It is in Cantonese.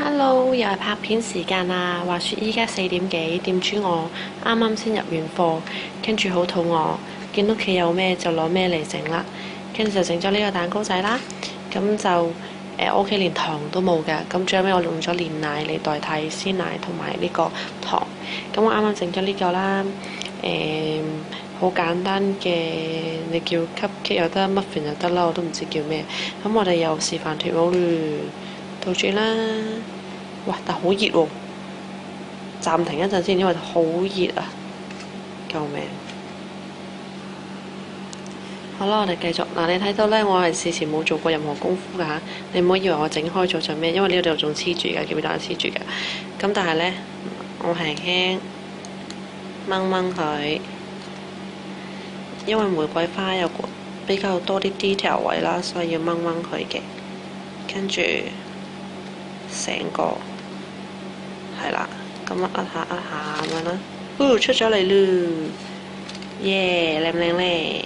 Hello，又係拍片時間啦！話說依家4點幾，店主我啱啱先入完貨，跟住好肚餓，見屋企有咩就攞咩嚟整啦。跟住就整咗呢個蛋糕仔啦。咁就我屋企連糖都冇㗎，咁最後尾我用咗煉奶嚟代替鮮奶同埋呢個糖。咁我啱啱整咗呢個啦，好簡單嘅，你叫 cupcake 又得，muffin 又得啦，我都唔知叫咩。咁我哋又示範脱模嘞，倒轉啦。哇！但好熱喎，暫停一陣先，因為好熱啊！救命！好啦，我哋繼續嗱。你睇到呢，我係事前冇做過任何功夫㗎嚇，你唔好以為我整開咗就咩，因為呢度仲黐住㗎，基本上黐住㗎。咁但係呢，我輕輕掹掹佢，因為玫瑰花有比較多啲 detail 位啦，所以要掹掹佢嘅。跟住成個係啦，咁樣壓下咁樣啦，出咗嚟嚕，耶！靚唔靚咧？